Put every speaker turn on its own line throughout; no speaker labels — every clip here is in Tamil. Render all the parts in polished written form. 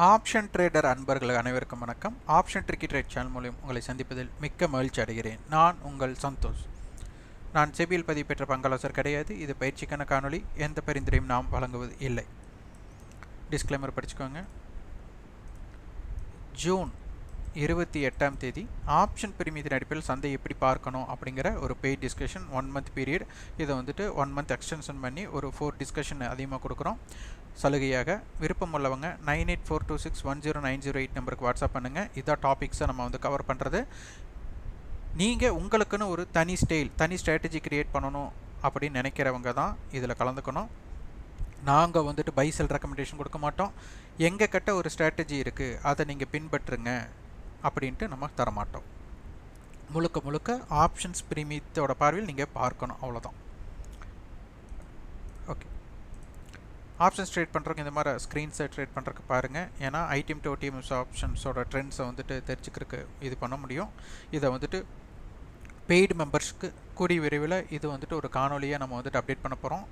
ஆப்ஷன் ட்ரேடர் அன்பர்கள் அனைவருக்கும் வணக்கம். ஆப்ஷன் ட்ரிக்கி ட்ரேட் சேனல் மூலம் உங்களை சந்திப்பதில் மிக்க மகிழ்ச்சி அடைகிறேன். நான் உங்கள் சந்தோஷ். நான் செபியில் பதிவு பெற்ற பங்காளர் கிடையாது. இது பயிற்சிக்கான காணொளி. எந்த பரிந்துரையும் நாம் வழங்குவது இல்லை. டிஸ்க்ளைமர் படிச்சுக்கோங்க. ஜூன் 28ஆம் தேதி ஆப்ஷன் பிரிமியத்தின் அடிப்படையில் சந்தை எப்படி பார்க்கணும் அப்படிங்கிற ஒரு பெய்ட் டிஸ்கஷன் 1 மந்த் பீரியட். இதை வந்துட்டு 1 மந்த் எக்ஸ்டென்ஷன் பண்ணி ஒரு 4 டிஸ்கஷன் அதிகமாக கொடுக்குறோம் சலுகையாக. விருப்பம் உள்ளவங்க 9842610908 நம்பருக்கு வாட்ஸ்அப் பண்ணுங்கள். இதான் டாபிக்ஸை நம்ம வந்து கவர் பண்ணுறது. நீங்கள் உங்களுக்குன்னு ஒரு தனி ஸ்டைல், தனி ஸ்ட்ராட்டஜி க்ரியேட் பண்ணணும் அப்படின்னு நினைக்கிறவங்க தான் இதில் கலந்துக்கணும். நாங்கள் வந்துட்டு பை செல் ரெக்கமெண்டேஷன் கொடுக்க மாட்டோம். எங்கள் கிட்ட ஒரு ஸ்ட்ராட்டஜி இருக்குது, அதை நீங்கள் பின்பற்றுங்க அப்படின்ட்டு நம்ம தரமாட்டோம். முழுக்க முழுக்க ஆப்ஷன்ஸ் பிரீமியத்தோட பார்வையில் நீங்கள் பார்க்கணும், அவ்வளோதான். ஓகே, ஆப்ஷன்ஸ் ட்ரேட் பண்ணுறதுக்கு இந்த மாதிரி ஸ்க்ரீன்ஸை ட்ரேட் பண்ணுறதுக்கு பாருங்கள். ஏன்னா ஐடிஎம் டு ஓடிஎம்எஸ் ஆப்ஷன்ஸோட ட்ரெண்ட்ஸை வந்துட்டு தெரிஞ்சுக்கிறதுக்கு இது பண்ண முடியும். இதை வந்துட்டு பெய்டு மெம்பர்ஸ்க்கு கூடிய விரைவில் இது வந்துட்டு ஒரு காணொலியாக நம்ம வந்துட்டு அப்டேட் பண்ண போகிறோம்.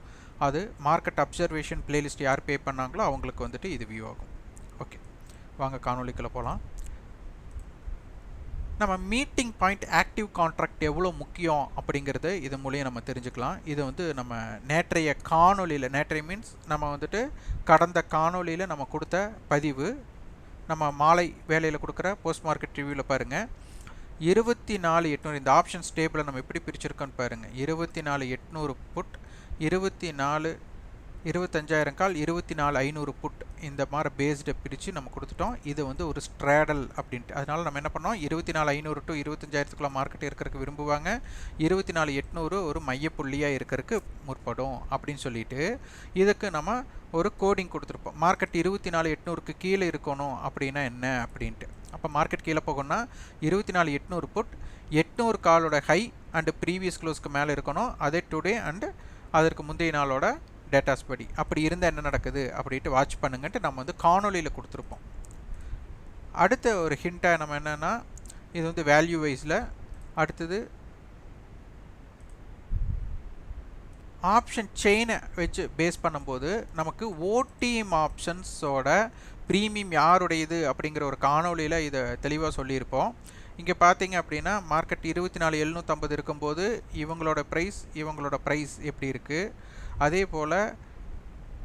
அது மார்க்கெட் அப்சர்வேஷன் பிளேலிஸ்ட் யார் பே பண்ணாங்களோ அவங்களுக்கு வந்துட்டு இது வியூ ஆகும். ஓகே, வாங்க காணொலிக்குள்ளே போகலாம். நம்ம மீட்டிங் பாயிண்ட் ஆக்டிவ் கான்ட்ராக்ட் எவ்வளோ முக்கியம் அப்படிங்கிறது இது மூலியம் நம்ம தெரிஞ்சுக்கலாம். இது வந்து நம்ம நேற்றைய காணொலியில், நேற்றைய மீன்ஸ் நம்ம வந்துட்டு கடந்த காணொலியில் நம்ம கொடுத்த பதிவு, நம்ம மாலை வேலையில் கொடுக்குற போஸ்ட் மார்க்கெட் ரிவ்யூவில் பாருங்கள். 24,800 இந்த ஆப்ஷன்ஸ் டேபிளை நம்ம எப்படி பிரிச்சிருக்கோன்னு பாருங்கள். 24,800 புட், 25,000 கால், 24,500 புட், இந்த மாதிரி பேஸ்டை பிரித்து நம்ம கொடுத்துட்டோம். இது வந்து ஒரு ஸ்ட்ராடல் அப்படின்ட்டு. அதனால் நம்ம என்ன பண்ணோம், 24,500 டு 25,000 மார்க்கெட் இருக்கிறதுக்கு விரும்புவாங்க. 24,800 ஒரு மையப்புள்ளியாக இருக்கிறதுக்கு முற்படும் அப்படின்னு சொல்லிட்டு இதுக்கு நம்ம ஒரு கோடிங் கொடுத்துருப்போம். மார்க்கெட் 24,800க்கு கீழே இருக்கணும் அப்படின்னா என்ன அப்படின்ட்டு. அப்போ மார்க்கெட் கீழே போகணும்னா 24,800 புட் 800 காலோட ஹை அண்டு ப்ரீவியஸ் க்ளோஸ்க்கு மேலே இருக்கணும். அதே டுடே அண்டு அதற்கு முந்தைய நாளோட டேட்டாஸ் படி. அப்படி இருந்தால் என்ன நடக்குது அப்படின்ட்டு வாட்ச் பண்ணுங்கன்ட்டு நம்ம வந்து காணொலியில் கொடுத்துருப்போம். அடுத்த ஒரு ஹிண்ட்டாக நம்ம என்னென்னா, இது வந்து வேல்யூ வைஸில் அடுத்தது ஆப்ஷன் செயினை வச்சு பேஸ் பண்ணும்போது நமக்கு ஓடிஎம் ஆப்ஷன்ஸோட ப்ரீமியம் யாருடையது அப்படிங்கிற ஒரு காணொலியில் இதை தெளிவாக சொல்லியிருப்போம். இங்கே பார்த்தீங்க அப்படின்னா மார்க்கெட் 24,750 இருக்கும்போது இவங்களோட ப்ரைஸ் எப்படி இருக்குது, அதே போல்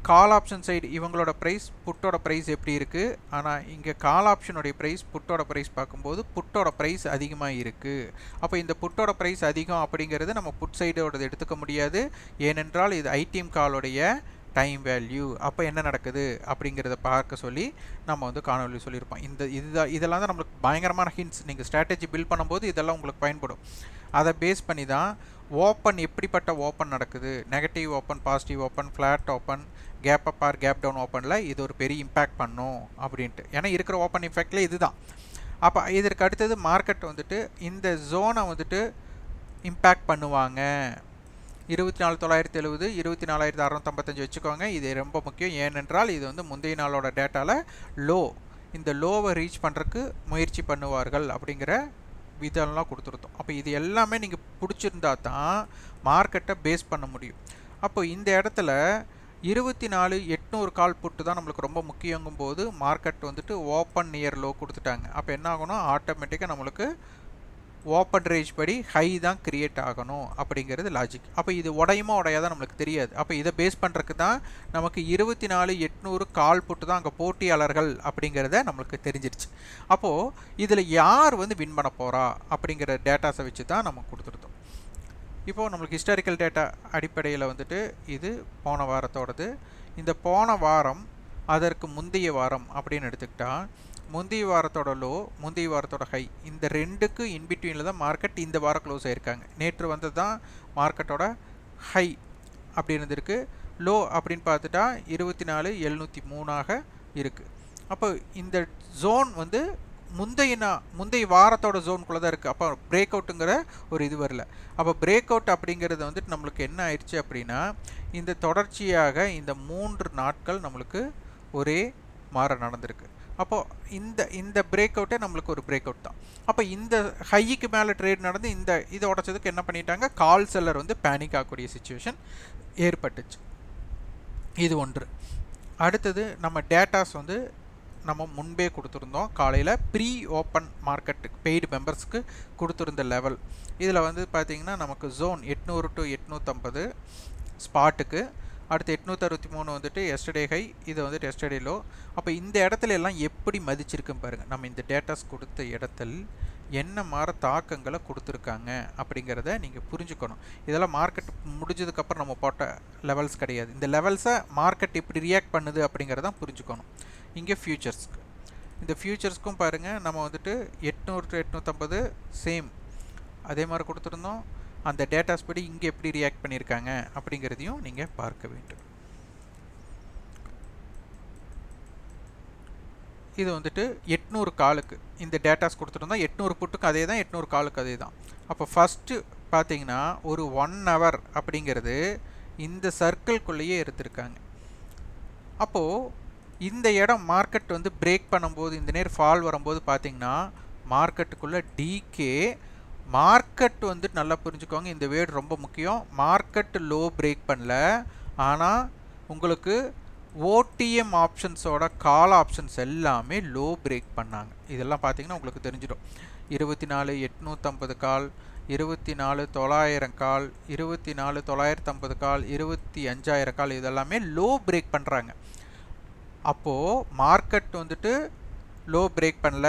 கால் ஆப்ஷன் சைடு இவங்களோட ப்ரைஸ், புட்டோட ப்ரைஸ் எப்படி இருக்குது. ஆனால் இங்கே கால் ஆப்ஷனுடைய ப்ரைஸ், புட்டோட ப்ரைஸ் பார்க்கும்போது புட்டோட ப்ரைஸ் அதிகமாக இருக்குது. அப்போ இந்த புட்டோட ப்ரைஸ் அதிகம் அப்படிங்கிறது நம்ம புட் சைடோடது எடுத்துக்க முடியாது. ஏனென்றால் இது ஐடிஎம் காலோடைய டைம் வேல்யூ. அப்போ என்ன நடக்குது அப்படிங்கிறத பார்க்க சொல்லி நம்ம வந்து காணொலி சொல்லியிருப்போம். இதெல்லாம் தான் நம்மளுக்கு பயங்கரமான ஹிண்ட்ஸ். நீங்கள் ஸ்ட்ராட்டஜி பில்ட் பண்ணும்போது இதெல்லாம் உங்களுக்கு பயன்படும். அதை பேஸ் பண்ணி தான் ஓப்பன் எப்படிப்பட்ட ஓப்பன் நடக்குது, negative open, positive open, flat open, gap up or gap down ஓப்பனில் இது ஒரு பெரிய இம்பேக்ட் பண்ணும் அப்படின்ட்டு. ஏன்னா இருக்கிற ஓப்பன் இம்பேக்டில் இது தான். அப்போ இதற்கு அடுத்தது மார்க்கெட் வந்துட்டு இந்த ஜோனை வந்துட்டு இம்பேக்ட் பண்ணுவாங்க. 24,970, 24,655 வச்சுக்கோங்க. இது ரொம்ப முக்கியம். ஏனென்றால் இது வந்து முந்தைய நாளோட டேட்டாவில் லோ, இந்த லோவை ரீச் பண்ணுறதுக்கு முயற்சி பண்ணுவார்கள் அப்படிங்கிற இதெல்லாம் கொடுத்துருந்தோம். அப்போ இது எல்லாமே நீங்கள் பிடிச்சிருந்தா தான் மார்க்கெட்டை பேஸ் பண்ண முடியும். அப்போ இந்த இடத்துல 24,800 கால் புட்டு தான் நம்மளுக்கு ரொம்ப முக்கியங்கும் போது மார்க்கெட் வந்துட்டு ஓப்பன் நியர் லோ கொடுத்துட்டாங்க. அப்போ என்ன ஆகணும், ஆட்டோமேட்டிக்காக நம்மளுக்கு ஓப்பன் ரேஞ்ச் படி ஹை தான் கிரியேட் ஆகணும் அப்படிங்கிறது லாஜிக். அப்போ இது உடையுமா உடையாதான் நம்மளுக்கு தெரியாது. அப்போ இதை பேஸ் பண்ணுறதுக்கு தான் நமக்கு 24,800 கால் புட்டு தான் அங்கே போட்டியாளர்கள் அப்படிங்கிறத நம்மளுக்கு தெரிஞ்சிருச்சு. அப்போது இதில் யார் வந்து வின் பண்ண போகிறா அப்படிங்கிற டேட்டாஸை வச்சு தான் நம்ம கொடுத்துருந்தோம். இப்போது நம்மளுக்கு ஹிஸ்டாரிக்கல் டேட்டா அடிப்படையில் வந்துட்டு இது போன வாரத்தோடது. இந்த போன வாரம் அதற்கு முந்தைய வாரம் அப்படின்னு எடுத்துக்கிட்டால் முந்தைய வாரத்தோட லோ, முந்தைய வாரத்தோட ஹை, இந்த ரெண்டுக்கு இன்பிட்வீனில் தான் மார்க்கெட் இந்த வாரம் க்ளோஸ் ஆகிருக்காங்க. நேற்று வந்தது தான் மார்க்கெட்டோட ஹை அப்படி இருந்திருக்கு. லோ அப்படின்னு பார்த்துட்டா 24,703 இருக்குது. அப்போ இந்த ஜோன் வந்து முந்தைய வாரத்தோட ஜோனுக்குள்ளே தான் இருக்குது. அப்போ பிரேக் அவுட்டுங்கிற ஒரு இது வரல. அப்போ பிரேக் அவுட் அப்படிங்கிறது வந்துட்டு நம்மளுக்கு என்ன ஆயிடுச்சு அப்படின்னா, இந்த தொடர்ச்சியாக இந்த 3 நாட்கள் நம்மளுக்கு ஒரே மாற நடந்திருக்கு. அப்போது இந்த பிரேக் அவுட்டே நம்மளுக்கு ஒரு பிரேக் அவுட் தான். அப்போ இந்த ஹைக்கு மேலே ட்ரேட் நடந்து இதை உடச்சதுக்கு என்ன பண்ணிட்டாங்க, கால் செல்லர் வந்து பேனிக் ஆகக்கூடிய சிச்சுவேஷன் ஏற்பட்டுச்சு. இது ஒன்று. அடுத்தது நம்ம டேட்டாஸ் வந்து நம்ம முன்பே கொடுத்துருந்தோம். காலையில் ப்ரீ ஓப்பன் மார்க்கெட்டுக்கு பெய்டு மெம்பர்ஸ்க்கு கொடுத்துருந்த லெவல். இதில் வந்து பார்த்திங்கன்னா நமக்கு ஜோன் 800 to 850 ஸ்பாட்டுக்கு, அடுத்து 863 வந்துட்டு எஸ்டர்டே ஹை, இது வந்துட்டு எஸ்டர்டே லோ. அப்போ இந்த இடத்துல எல்லாம் எப்படி மதிச்சிருக்குன்னு பாருங்கள். நம்ம இந்த டேட்டாஸ் கொடுத்த இடத்தில் என்ன மாதிரி தாக்கங்களை கொடுத்துருக்காங்க அப்படிங்கிறத நீங்கள் புரிஞ்சுக்கணும். இதெல்லாம் மார்க்கெட் முடிஞ்சதுக்கப்புறம் நம்ம போட்ட லெவல்ஸ் கிடையாது. இந்த லெவல்ஸை மார்க்கெட் எப்படி ரியாக்ட் பண்ணுது அப்படிங்கிறதான் புரிஞ்சுக்கணும். இங்கே ஃபியூச்சர்ஸ்க்கு, இந்த ஃபியூச்சர்ஸ்க்கும் பாருங்கள், நம்ம வந்துட்டு 800 to 850 சேம் அதே மாதிரி கொடுத்துருந்தோம். அந்த டேட்டாஸ் படி இங்கே எப்படி ரியாக்ட் பண்ணியிருக்காங்க அப்படிங்கிறதையும் நீங்கள் பார்க்க வேண்டும். இது வந்துட்டு 800 காலுக்கு இந்த டேட்டாஸ் கொடுத்துருந்தோம். 800 புட்டுக்கு அதே தான், 800 காலுக்கு அதே தான். அப்போ ஃபஸ்ட்டு பார்த்தீங்கன்னா ஒரு 1 hour அப்படிங்கிறது இந்த சர்க்கிள்குள்ளேயே எடுத்திருக்காங்க. அப்போது இந்த இடம் மார்க்கெட் வந்து பிரேக் பண்ணும்போது, இந்த நேரம் ஃபால் வரும்போது பார்த்தீங்கன்னா மார்க்கெட்டுக்குள்ளே டிகே, மார்க்கெட் வந்து நல்லா புரிஞ்சுக்கோங்க, இந்த வேர்டு ரொம்ப முக்கியம். மார்க்கெட் லோ பிரேக் பண்ணல, ஆனால் உங்களுக்கு ஓடிஎம் ஆப்ஷன்ஸோட கால் ஆப்ஷன்ஸ் எல்லாமே லோ பிரேக் பண்ணாங்க. இதெல்லாம் பார்த்தீங்கன்னா உங்களுக்கு தெரிஞ்சிடும். 24,850 கால், 24,900 கால், 24,950 கால், 25,000 கால், இதெல்லாமே லோ பிரேக் பண்ணுறாங்க. அப்போது மார்க்கெட் வந்துட்டு லோ பிரேக் பண்ணல,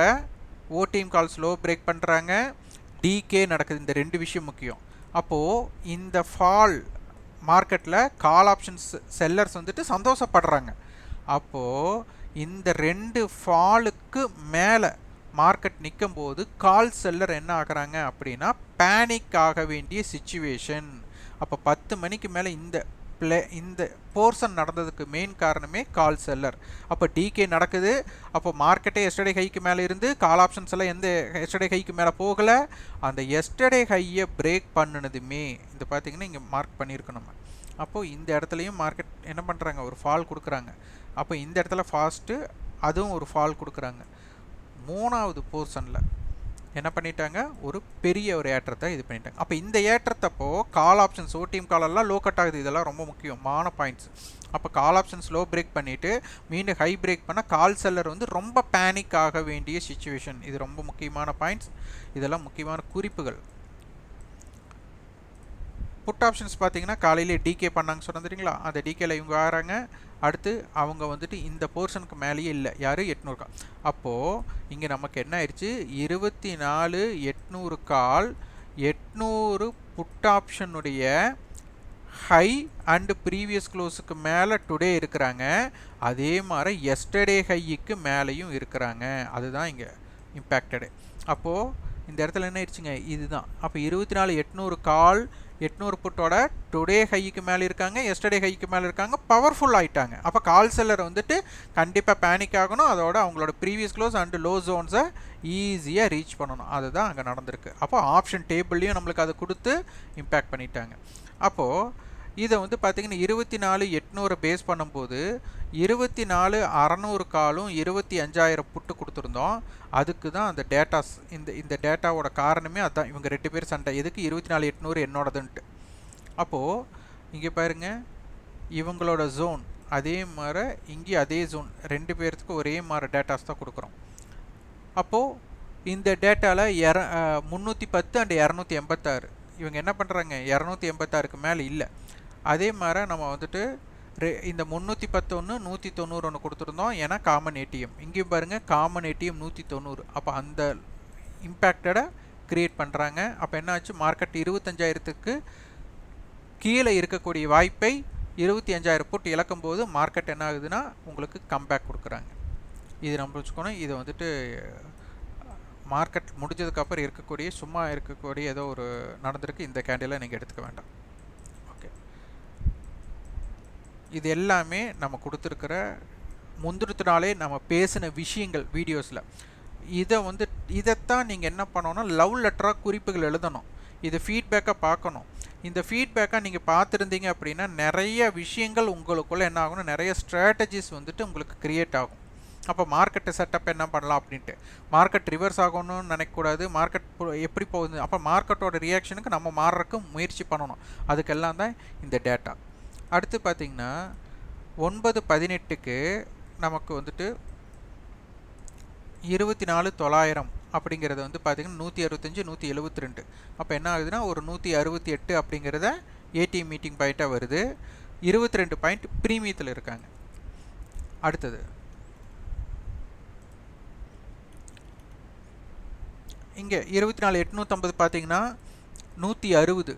ஓடிஎம் கால்ஸ் லோ பிரேக் பண்ணுறாங்க, டிகே நடக்குது. இந்த ரெண்டு விஷயம் முக்கியம். அப்போது இந்த ஃபால் மார்க்கெட்டில் கால் ஆப்ஷன்ஸ் செல்லர்ஸ் வந்துட்டு சந்தோஷப்படுறாங்க. அப்போது இந்த ரெண்டு ஃபாலுக்கு மேலே மார்க்கெட் நிற்கும் போது கால் செல்லர் என்ன ஆகுறாங்க அப்படின்னா பேனிக் ஆக வேண்டிய சிச்சுவேஷன். அப்போ 10 மணிக்கு மேலே இந்த போர்ஷன் நடந்ததுக்கு மெயின் காரணமே கால் செல்லர். அப்போ டிகே நடக்குது. அப்போ மார்க்கெட்டே எஸ்டர்டே ஹைக்கு மேலே இருந்து கால் ஆப்ஷன்ஸ் எல்லாம் எந்த எஸ்டர்டே ஹைக்கு மேலே போகலை. அந்த எஸ்டர்டே ஹையை பிரேக் பண்ணினதுமே இந்த பார்த்திங்கன்னா இங்கே மார்க் பண்ணியிருக்கோம் நம்ம. அப்போது இந்த இடத்துலையும் மார்க்கெட் என்ன பண்ணுறாங்க, ஒரு ஃபால் கொடுக்குறாங்க. அப்போ இந்த இடத்துல ஃபாஸ்ட்டு அதுவும் ஒரு ஃபால் கொடுக்குறாங்க. மூணாவது போர்ஷனில் என்ன பண்ணிட்டாங்க, ஒரு பெரிய ஒரு ஏற்றத்தை இது பண்ணிட்டாங்க. அப்போ இந்த ஏற்றத்தப்போ கால் ஆப்ஷன்ஸ் ஓடிஎம் காலெல்லாம் லோ கட் ஆகுது. இதெல்லாம் ரொம்ப முக்கியமான பாயிண்ட்ஸ். அப்போ கால் ஆப்ஷன்ஸ் லோ பிரேக் பண்ணிவிட்டு மீண்டும் ஹை பிரேக் பண்ணால் கால் செல்லர் வந்து ரொம்ப பேனிக் ஆக வேண்டிய சிச்சுவேஷன். இது ரொம்ப முக்கியமான பாயிண்ட்ஸ். இதெல்லாம் முக்கியமான குறிப்புகள். புட் ஆப்ஷன்ஸ் பார்த்தீங்கன்னா காலையிலே டிகே பண்ணாங்க சொன்னது தெரியுங்களா, அந்த டிகேல இவங்க ஆகிறாங்க. அடுத்து அவங்க வந்துட்டு இந்த போர்ஷனுக்கு மேலேயே இல்லை, யார் 800 கால். அப்போது இங்கே நமக்கு என்ன ஆயிடுச்சு, 24,800 கால், 800 புட் ஆப்ஷனுடைய ஹை அண்டு ப்ரீவியஸ் க்ளோஸுக்கு மேலே டுடே இருக்கிறாங்க. அதே மாதிரி எஸ்டர்டே ஹைக்கு மேலேயும் இருக்கிறாங்க. அதுதான் இங்கே இம்பேக்டடு. அப்போது இந்த இடத்துல என்ன ஆயிடுச்சுங்க, இதுதான். அப்போ 24,800 கால் 800 புட்டோட டுடே ஹைக்கு மேலே இருக்காங்க, எஸ்டர்டே ஹைக்கு மேலே இருக்காங்க, பவர்ஃபுல் ஆகிட்டாங்க. அப்போ கால் செல்லர் வந்துட்டு கண்டிப்பாக பேனிக் ஆகணும். அதோட அவங்களோட ப்ரீவியஸ் க்ளோஸ் அண்டு லோ ஜோன்ஸை ஈஸியாக ரீச் பண்ணணும். அதுதான் அங்கே நடந்திருக்கு. அப்போ ஆப்ஷன் டேபிள்லையும் நம்மளுக்கு அதை கொடுத்து இம்பேக்ட் பண்ணிட்டாங்க. அப்போது இதை வந்து பார்த்திங்கன்னா 24,800 பேஸ் பண்ணும்போது 24,600 காலும் 25,000 புட்டு கொடுத்துருந்தோம். அதுக்கு தான் அந்த டேட்டாஸ், இந்த டேட்டாவோட காரணமே அதுதான். இவங்க 2 பேர் சண்டை, எதுக்கு 24,800 என்னோடதுன்ட்டு. அப்போது இங்கே பாருங்கள், இவங்களோட ஜோன் அதே மாதிரி இங்கே அதே ஜோன், 2 பேர்த்துக்கு ஒரே மாதிரி டேட்டாஸ் தான் கொடுக்குறோம். அப்போது இந்த டேட்டாவில் 310 அண்ட் 286 இவங்க என்ன பண்ணுறாங்க, 286க்கு மேலே இல்லை. அதே மாதிரி நம்ம வந்துட்டு இந்த 311 191 கொடுத்துருந்தோம். ஏன்னா காமன் ஏடிஎம் இங்கேயும் பாருங்கள், காமன் ஏடிஎம் 190. அப்போ அந்த இம்பேக்டடை க்ரியேட் பண்ணுறாங்க. அப்போ என்ன ஆச்சு, மார்க்கெட் 25,000க்கு கீழே இருக்கக்கூடிய வாய்ப்பை 25,000 புட்டு இழக்கும் போது மார்க்கெட் என்ன ஆகுதுன்னா உங்களுக்கு கம்பேக் கொடுக்குறாங்க. இது நம்ம வச்சுக்கணும். இதை வந்துட்டு மார்க்கெட் முடிஞ்சதுக்கப்புறம் இருக்கக்கூடிய சும்மா இருக்கக்கூடிய ஏதோ ஒரு நடந்திருக்கு, இந்த கேண்டிலை நீங்கள் எடுத்துக்க வேண்டாம். ஓகே, இது எல்லாமே நம்ம கொடுத்துருக்கிற முந்திரத்தினாலே நம்ம பேசின விஷயங்கள் வீடியோஸில். இதைத்தான் நீங்கள் என்ன பண்ணணும், லவ் லெட்டராக குறிப்புகள் எழுதணும். இது ஃபீட்பேக்காக பார்க்கணும். இந்த ஃபீட்பேக்காக நீங்கள் பார்த்துருந்தீங்க அப்படின்னா நிறைய விஷயங்கள் உங்களுக்குள்ளே என்ன ஆகணும், நிறைய ஸ்ட்ராட்டஜிஸ் வந்துட்டு உங்களுக்கு க்ரியேட் ஆகும். அப்போ மார்க்கெட்டு செட்டப் என்ன பண்ணலாம் அப்படின்ட்டு, மார்க்கெட் ரிவர்ஸ் ஆகணும்னு நினைக்கக்கூடாது. மார்க்கெட் எப்படி போகுது, அப்போ மார்க்கெட்டோட ரியாக்ஷனுக்கு நம்ம மாறுறதுக்கு முயற்சி பண்ணணும். அதுக்கெல்லாம் தான் இந்த டேட்டா. அடுத்து பார்த்திங்கன்னா 9/18க்கு நமக்கு வந்துட்டு 24,900 அப்படிங்கிறது வந்து பார்த்தீங்கன்னா 165 172. அப்போ என்ன ஆகுதுன்னா ஒரு 168 அப்படிங்கிறத ஏடிஎம் மீட்டிங் பாயிண்ட்டாக வருது. 22 பாயிண்ட் ப்ரீமியத்தில் இருக்காங்க. அடுத்தது இங்கே 24,850 பார்த்தீங்கன்னா 160.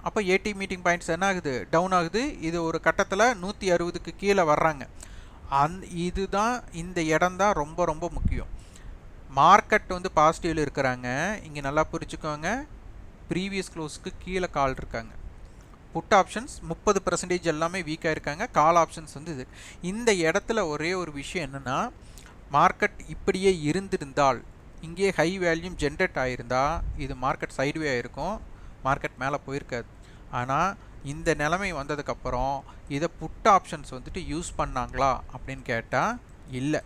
அப்போ ஏடிஎம் மீட்டிங் பாயிண்ட்ஸ் என்ன ஆகுது, டவுன் ஆகுது. இது ஒரு கட்டத்தில் 160க்கு கீழே வர்றாங்க. இதுதான் இந்த இடம் தான் ரொம்ப ரொம்ப முக்கியம். மார்க்கெட் வந்து பாசிட்டிவில் இருக்கிறாங்க. இங்கே நல்லா புரிச்சுக்கோங்க, ப்ரீவியஸ் க்ளோஸ்க்கு கீழே கால் இருக்காங்க. புட் ஆப்ஷன்ஸ் 30% எல்லாமே வீக்காக இருக்காங்க. கால் ஆப்ஷன்ஸ் வந்து இது. இந்த இடத்துல ஒரே ஒரு விஷயம் என்னென்னா, மார்க்கெட் இப்படியே இருந்திருந்தால், இங்கே ஹை வேல்யூம் ஜென்ரேட் ஆகிருந்தா இது மார்க்கெட் சைட்வே ஆகிருக்கும், மார்க்கெட் மேலே போயிருக்காது. ஆனால் இந்த நிலைமை வந்ததுக்கப்புறம் இதை புட் ஆப்ஷன்ஸ் வந்துட்டு யூஸ் பண்ணாங்களா அப்படின்னு கேட்டால் இல்லை.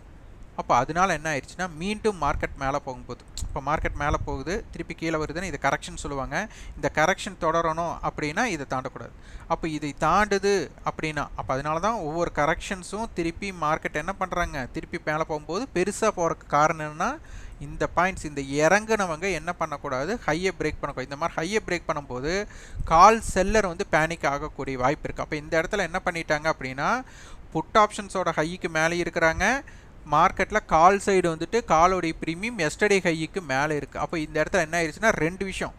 அப்போ அதனால என்ன ஆயிடுச்சுன்னா, மீண்டும் மார்க்கெட் மேலே போகும்போது, இப்போ மார்க்கெட் மேலே போகுது திருப்பி கீழே வருதுன்னு இதை கரெக்ஷன் சொல்லுவாங்க. இந்த கரெக்ஷன் தொடரணும் அப்படின்னா இதை தாண்டக்கூடாது. அப்போ இதை தாண்டுது அப்படின்னா, அப்போ அதனால தான் ஒவ்வொரு கரெக்ஷன்ஸும் திருப்பி மார்க்கெட் என்ன பண்ணுறாங்க, திருப்பி மேலே போகும்போது பெருசாக போகிறதுக்கு காரணம் என்னென்னா, இந்த பாயிண்ட்ஸ் இந்த இறங்குனவங்க என்ன பண்ணக்கூடாது, ஹையை பிரேக் பண்ணக்கூடாது. இந்த மாதிரி ஹையை பிரேக் பண்ணும்போது கால் செல்லர் வந்து பேனிக் ஆகக்கூடிய வாய்ப்பு இருக்குது. அப்போ இந்த இடத்துல என்ன பண்ணிட்டாங்க அப்படின்னா, புட் ஆப்ஷன்ஸோட ஹைக்கு மேலே இருக்கிறாங்க. மார்க்கெட்டில் கால் சைடு வந்துட்டு காலோடைய ப்ரீமியம் எஸ்டர்டே ஹைக்கு மேலே இருக்குது. அப்போ இந்த இடத்துல என்ன ஆயிடுச்சுன்னா, ரெண்டு விஷயம்,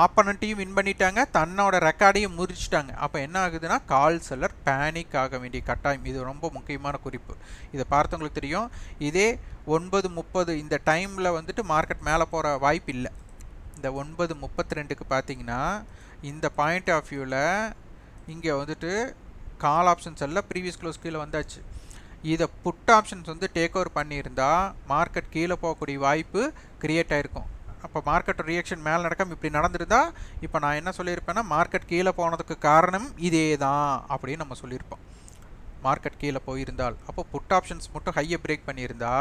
ஆப்பனண்ட்டையும் வின் பண்ணிட்டாங்க, தன்னோட ரெக்கார்டையும் முறிச்சிட்டாங்க. அப்போ என்ன ஆகுதுன்னா, கால் செல்லர் பேனிக் ஆக வேண்டிய கட்டாயம். இது ரொம்ப முக்கியமான குறிப்பு. இதை பார்த்தவங்களுக்கு தெரியும். இதே 9:30 இந்த டைமில் வந்துட்டு மார்க்கெட் மேலே போகிற வாய்ப்பு இல்லை. இந்த 9:32க்கு பார்த்தீங்கன்னா இந்த பாயிண்ட் ஆஃப் வியூவில் இங்கே வந்துட்டு கால் ஆப்ஷன்ஸ் எல்லாம் ப்ரீவியஸ் க்ளோஸ் கீழே வந்தாச்சு. இதை புட் ஆப்ஷன்ஸ் வந்து டேக் ஓவர் பண்ணியிருந்தால் மார்க்கெட் கீழே போகக்கூடிய வாய்ப்பு கிரியேட் ஆகிருக்கும். அப்போ மார்க்கெட் ரியாக்ஷன் மேலே நடக்காமல் இப்படி நடந்துருந்தா இப்போ நான் என்ன சொல்லியிருப்பேன்னா, மார்க்கெட் கீழே போனதுக்கு காரணம் இதே தான் அப்படின்னு நம்ம சொல்லியிருப்போம். மார்க்கெட் கீழே போயிருந்தால், அப்போ புட் ஆப்ஷன்ஸ் மட்டும் ஹையை பிரேக் பண்ணியிருந்தா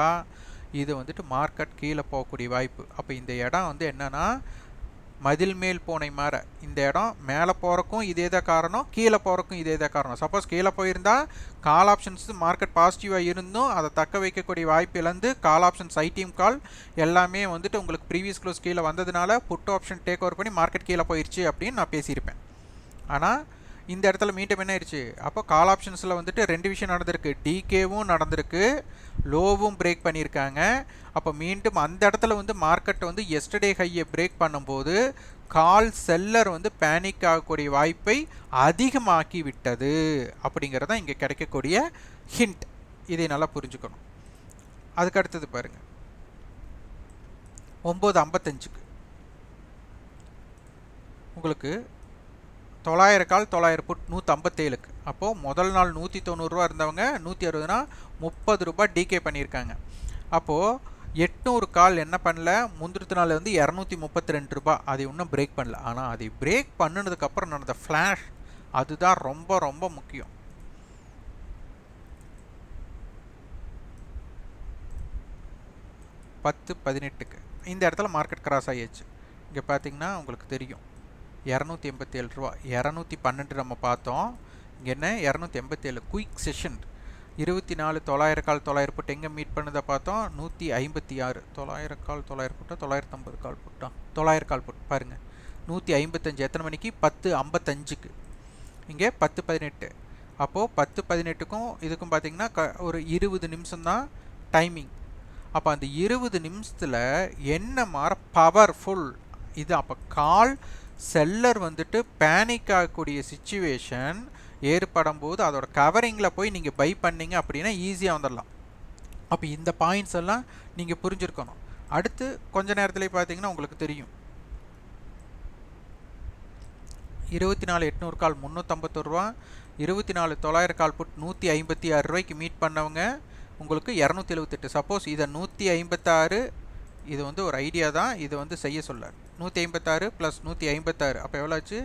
இது வந்துட்டு மார்க்கெட் கீழே போகக்கூடிய வாய்ப்பு. அப்போ இந்த இடம் வந்து என்னென்னா, மதில் மேல் பூனை மாற இந்த இடம் மேலே போகிறக்கும் இதே தான் காரணம், கீழே போகிறக்கும் இதே தான் காரணம். சப்போஸ் கீழே போயிருந்தால் கால் ஆப்ஷன்ஸ் மார்க்கெட் பாசிட்டிவாக இருந்தும் அதை தக்க வைக்கக்கூடிய வாய்ப்பு இழந்து கால் ஆப்ஷன்ஸ் ஐடிஎம் கால் எல்லாமே வந்துட்டு உங்களுக்கு ப்ரீவியஸ் க்ளோஸ் கீழே வந்ததுனால புட் ஆப்ஷன் டேக் ஓவர் பண்ணி மார்க்கெட் கீழே போயிடுச்சு அப்படின்னு நான் பேசியிருப்பேன். ஆனால் இந்த இடத்துல மீண்டும் என்ன ஆயிடுச்சு, அப்போ கால் ஆப்ஷன்ஸில் வந்துட்டு ரெண்டு விஷயம் நடந்திருக்கு, டிகேவும் நடந்திருக்கு, லோவும் பிரேக் பண்ணியிருக்காங்க. அப்போ மீண்டும் அந்த இடத்துல வந்து மார்க்கெட் வந்து எஸ்டர்டே ஹையை பிரேக் பண்ணும்போது கால் செல்லர் வந்து பேனிக் ஆகக்கூடிய வாய்ப்பை அதிகமாக்கி விட்டது அப்படிங்கிறத இங்கே கிடைக்கக்கூடிய ஹிண்ட். இதை நல்லா புரிஞ்சுக்கணும். அதுக்கு அடுத்தது பாருங்கள், 9:55க்கு உங்களுக்கு 900 கால் 900 புட் 157க்கு. அப்போது முதல் நாள் 190 ரூபா இருந்தவங்க 160னா 30 ரூபா டிகே பண்ணியிருக்காங்க. அப்போது 800 கால் என்ன பண்ணல, முந்திரத்து நாள் வந்து 232 ரூபா, அதை இன்னும் பிரேக் பண்ணல. ஆனால் அதை பிரேக் பண்ணினதுக்கப்புறம் நடந்த ஃப்ளாஷ் அதுதான் ரொம்ப ரொம்ப முக்கியம். பத்து 18க்கு இந்த இடத்துல மார்க்கெட் கிராஸ் ஆகிடுச்சு. இங்கே பார்த்தீங்கன்னா உங்களுக்கு தெரியும் 287 ரூபா, 212 நம்ம பார்த்தோம். இங்கே என்ன 287 குயிக் செஷன். 24,900 கால் 900 புட் எங்கே மீட் பண்ணதை பார்த்தோம், 156. 900 கால் 900 புட்டா 950 கால் புட்டா 900 கால் புட் பாருங்கள், 155. எத்தனை மணிக்கு, 10:55க்கு. இங்கே 10:18. அப்போது 10:18க்கும் இதுக்கும் பார்த்தீங்கன்னா ஒரு 20 நிமிஷம் தான் டைமிங். அப்போ அந்த 20 நிமிஷத்தில் என்ன மாற பவர்ஃபுல் இது. அப்போ கால் செல்லர் வந்துட்டு பேனிக் ஆகக்கூடிய சிச்சுவேஷன் ஏற்படும் போது அதோட கவரிங்கில் போய் நீங்கள் பை பண்ணிங்க அப்படின்னா ஈஸியாக வந்துடலாம். அப்போ இந்த பாயிண்ட்ஸ் எல்லாம் நீங்கள் புரிஞ்சுருக்கணும். அடுத்து கொஞ்ச நேரத்தில் பார்த்தீங்கன்னா உங்களுக்கு தெரியும் 24,800 கால் 351 ரூபா, 24,900 கால் புட் 156 ரூபாய்க்கு மீட் பண்ணவங்க உங்களுக்கு 278. சப்போஸ் இதை 156, இது வந்து ஒரு ஐடியா தான், இது வந்து செய்ய சொல்ல 156 + 156 அப்போ எவ்வளோ ஆச்சு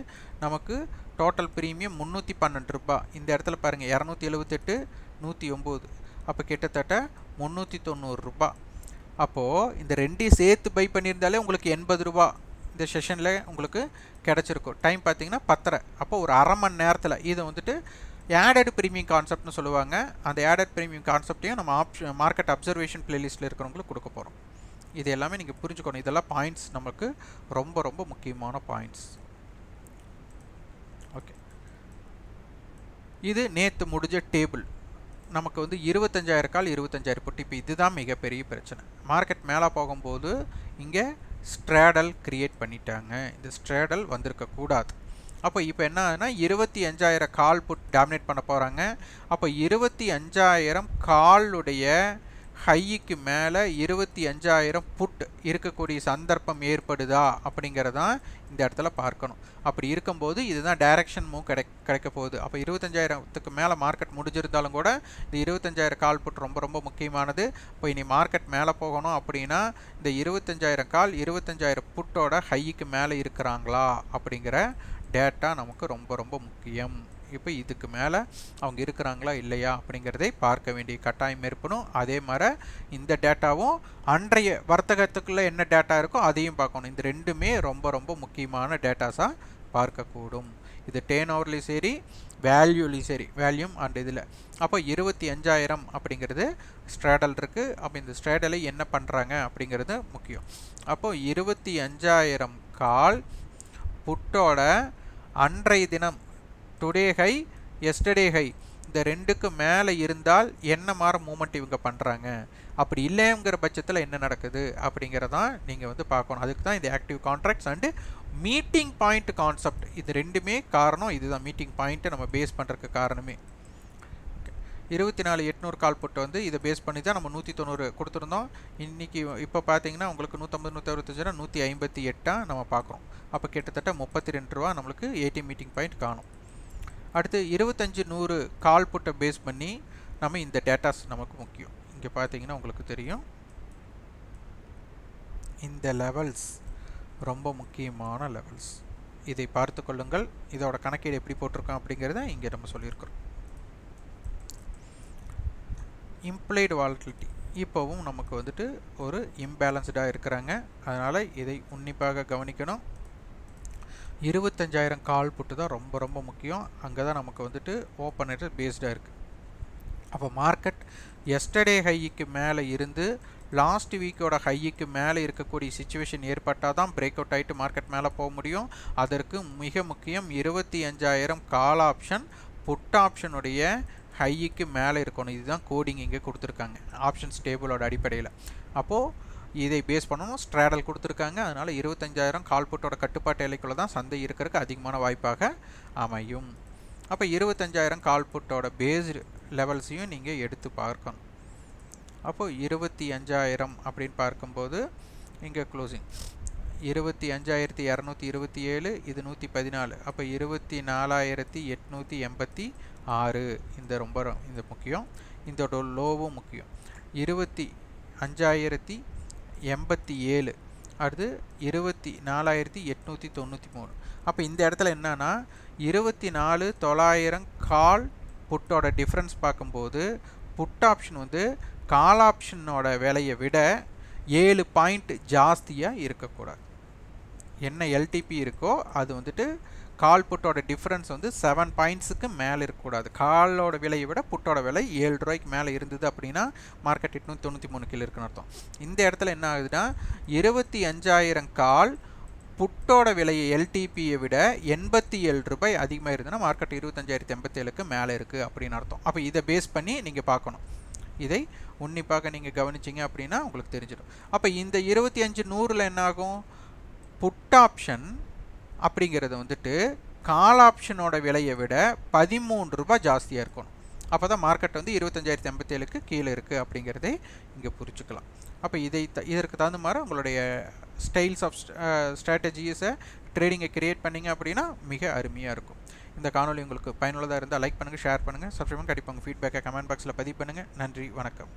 நமக்கு டோட்டல் ப்ரீமியம் 312 ரூபா. இந்த இடத்துல பாருங்கள் 278 109, அப்போ கிட்டத்தட்ட 390 ரூபா. அப்போது இந்த ரெண்டையும் சேர்த்து பை பண்ணியிருந்தாலே உங்களுக்கு 80 ரூபா இந்த செஷனில் உங்களுக்கு கிடச்சிருக்கும். டைம் பார்த்தீங்கன்னா 10:30. அப்போ ஒரு அரை மணி நேரத்தில் இதை வந்துட்டு ஆடட் ப்ரீமியம் கான்செப்ட்னு சொல்லுவாங்க. அந்த ஆடட் ப்ரீமியம் கான்செப்டையும் நம்ம மார்க்கெட் அப்சர்வேஷன் பிளேலிஸ்ட்டில் இருக்கிறவங்களுக்கு கொடுக்க போகிறோம். இது எல்லாமே நீங்கள் புரிஞ்சுக்கணும். இதெல்லாம் பாயிண்ட்ஸ் நமக்கு ரொம்ப ரொம்ப முக்கியமான பாயிண்ட்ஸ். ஓகே, இது நேற்று முடிஞ்ச டேபிள். நமக்கு வந்து 25,000 கால் 25,000 புட். இப்போ இதுதான் மிகப்பெரிய பிரச்சனை. மார்க்கெட் மேலே போகும்போது இங்கே ஸ்ட்ராடல் கிரியேட் பண்ணிட்டாங்க. இந்த ஸ்ட்ராடல் வந்திருக்கக்கூடாது. அப்போ இப்போ என்ன ஆகுதுன்னா 25,000 கால் புட் டாமினேட் பண்ண போகிறாங்க. அப்போ 25,000 காலுடைய ஹைக்கு மேலே 25,000 புட் இருக்கக்கூடிய சந்தர்ப்பம் ஏற்படுதா அப்படிங்கிறதான் இந்த இடத்துல பார்க்கணும். அப்படி இருக்கும்போது இதுதான் டைரக்ஷன் மூவ் கிடைக்க போகுது. அப்போ 25,000க்கு மேலே மார்க்கெட் முடிஞ்சிருந்தாலும் கூட இந்த 25,000 கால் புட் ரொம்ப ரொம்ப முக்கியமானது. இப்போ இனி மார்க்கெட் மேலே போகணும் அப்படின்னா இந்த 25,000 கால் 25,000 புட்டோட ஹைக்கு மேலே இருக்கிறாங்களா அப்படிங்கிற டேட்டா நமக்கு ரொம்ப ரொம்ப முக்கியம். இப்போ இதுக்கு மேலே அவங்க இருக்கிறாங்களா இல்லையா அப்படிங்கிறதை பார்க்க வேண்டிய கட்டாயம் ஏற்படும். அதே மாதிரி இந்த டேட்டாவும் அன்றைய வர்த்தகத்துக்குள்ளே என்ன டேட்டா இருக்கோ அதையும் பார்க்கணும். இந்த ரெண்டுமே ரொம்ப ரொம்ப முக்கியமான டேட்டாஸாக பார்க்கக்கூடும். இது டேர்ன் ஓவர்லேயும் சரி, வேல்யூலையும் சரி, வேல்யூம் அண்ட் இதில். அப்போ 25,000 அப்படிங்கிறது ஸ்ட்ராடல் இருக்குது. அப்போ இந்த ஸ்ட்ராடலை என்ன பண்ணுறாங்க அப்படிங்கிறது முக்கியம். அப்போ 25,000 கால் புட்டோட அன்றைய தினம் டுடே ஹை எஸ்டர்டே ஹை இந்த ரெண்டுக்கு மேலே இருந்தால் என்ன மாதிரி மூமெண்ட் இவங்க பண்ணுறாங்க, அப்படி இல்லைங்கிற பட்சத்தில் என்ன நடக்குது அப்படிங்கிறதான் நீங்கள் வந்து பார்க்கணும். அதுக்கு தான் இந்த active contracts and meeting point concept. இது ரெண்டுமே காரணம். இதுதான் மீட்டிங் பாயிண்ட்டை நம்ம பேஸ் பண்ணுறதுக்கு காரணமே. 24,800 கால் புட்டு வந்து இதை பேஸ் பண்ணி தான் நம்ம 190 கொடுத்துருந்தோம். இன்றைக்கி இப்போ பார்த்தீங்கன்னா உங்களுக்கு 150 165 158 நம்ம பார்க்குறோம். அப்போ கிட்டத்தட்ட 32 ரூபா நம்மளுக்கு ஏடிஎம் மீட்டிங் பாயிண்ட் காணும். அடுத்து 25,100 கால் புட்டை பேஸ் பண்ணி நம்ம இந்த டேட்டாஸ் நமக்கு முக்கியம். இங்கே பார்த்தீங்கன்னா உங்களுக்கு தெரியும் இந்த லெவல்ஸ் ரொம்ப முக்கியமான லெவல்ஸ். இதை பார்த்து கொள்ளுங்கள். இதோட கணக்கீடு எப்படி போட்டிருக்கோம் அப்படிங்கிறத இங்கே நம்ம சொல்லியிருக்கிறோம். இம்ப்ளைடு வாலட்டிலிட்டி இப்போவும் நமக்கு வந்துட்டு ஒரு இம்பேலன்ஸ்டாக இருக்கிறாங்க. அதனால் இதை உன்னிப்பாக கவனிக்கணும். 25,000 கால் புட்டு தான் ரொம்ப ரொம்ப முக்கியம். அங்கே தான் நமக்கு வந்துட்டு ஓப்பன் ரேட் பேஸ்டாக இருக்குது. அப்போ மார்க்கெட் எஸ்டர்டே ஹைக்கு மேலே இருந்து லாஸ்ட் வீக்கோட ஹைக்கு மேலே இருக்கக்கூடிய சிச்சுவேஷன் ஏற்பட்டால் தான் பிரேக் அவுட் ஆகிட்டு மார்க்கெட் மேலே போக முடியும். அதற்கு மிக முக்கியம் 25,000 கால் ஆப்ஷன் புட் ஆப்ஷனுடைய ஹைக்கு மேலே இருக்கணும். இதுதான் கோடிங் இங்கே கொடுத்துருக்காங்க ஆப்ஷன்ஸ் டேபிளோட அடிப்படையில். அப்போது இதை பேஸ் பண்ணணும். ஸ்ட்ராடல் கொடுத்துருக்காங்க. அதனால் 25,000 கால் புட்டோட கட்டுப்பாட்டு எல்லைக்குள்ளே தான் சந்தை இருக்கிறதுக்கு அதிகமான வாய்ப்பாக அமையும். அப்போ 25,000 கால் புட்டோட பேஸ்டு லெவல்ஸையும் நீங்கள் எடுத்து பார்க்கணும். அப்போது 25,000 அப்படின்னு பார்க்கும்போது இங்கே க்ளோசிங் 25,227, இது 114. அப்போ 24,886 இந்த ரொம்ப இந்த முக்கியம். இதோட லோவும் முக்கியம். 25,087 அடுத்து 24,893. அப்போ இந்த இடத்துல என்னன்னா 24,900 கால் புட்டோட டிஃப்ரென்ஸ் பார்க்கும்போது புட் ஆப்ஷன் வந்து கால் ஆப்ஷனோட விலையை விட 7 பாயிண்ட் ஜாஸ்தியாக இருக்கக்கூடாது. என்ன எல்டிபி இருக்கோ அது வந்துட்டு கால் புட்டோட டிஃப்ரென்ஸ் வந்து 7 பாயிண்ட்ஸுக்கு மேலே இருக்கக்கூடாது. காலோட விலையை விட புட்டோட விலை 7 ரூபாய்க்கு மேலே இருந்தது அப்படின்னா மார்க்கெட் 893 கீழே இருக்குன்னு அர்த்தம். இந்த இடத்துல என்ன ஆகுதுன்னா 25,000 கால் புட்டோட விலையை எல்டிபியை விட 87 ரூபாய் அதிகமாக இருந்ததுன்னா மார்க்கெட் 25,087க்கு மேலே இருக்குது அப்படின்னு அர்த்தம். அப்போ இதை பேஸ் பண்ணி நீங்கள் பார்க்கணும். இதை உன்னிப்பாக நீங்கள் கவனிச்சிங்க அப்படின்னா உங்களுக்கு தெரிஞ்சிடும். அப்போ இந்த 25,100 என்ன ஆகும், புட் ஆப்ஷன் அப்படிங்கிறது வந்துட்டு கால் ஆப்ஷனோட விலையை விட 13 ரூபாய் ஜாஸ்தியாக இருக்கணும். அப்போ தான் மார்க்கெட் வந்து 25,087க்கு கீழே இருக்குது அப்படிங்கிறதை இங்கே புரிச்சுக்கலாம். அப்போ இதற்கு தகுந்த மாதிரி உங்களுடைய ஸ்டைல்ஸ் ஆஃப் ஸ்ட்ராட்டஜிஸை ட்ரேடிங்கை கிரியேட் பண்ணிங்க அப்படின்னா மிக அருமையாக இருக்கும். இந்த காணொலி உங்களுக்கு பயனுள்ளதாக இருந்தால் லைக் பண்ணுங்கள், ஷேர் பண்ணுங்கள், சப்ஸ்கிரைப் பண்ணி கண்டிப்பாக உங்கள் ஃபீட்பேக்கை கமெண்ட் பாக்ஸில் பதிவு பண்ணுங்கள். நன்றி, வணக்கம்.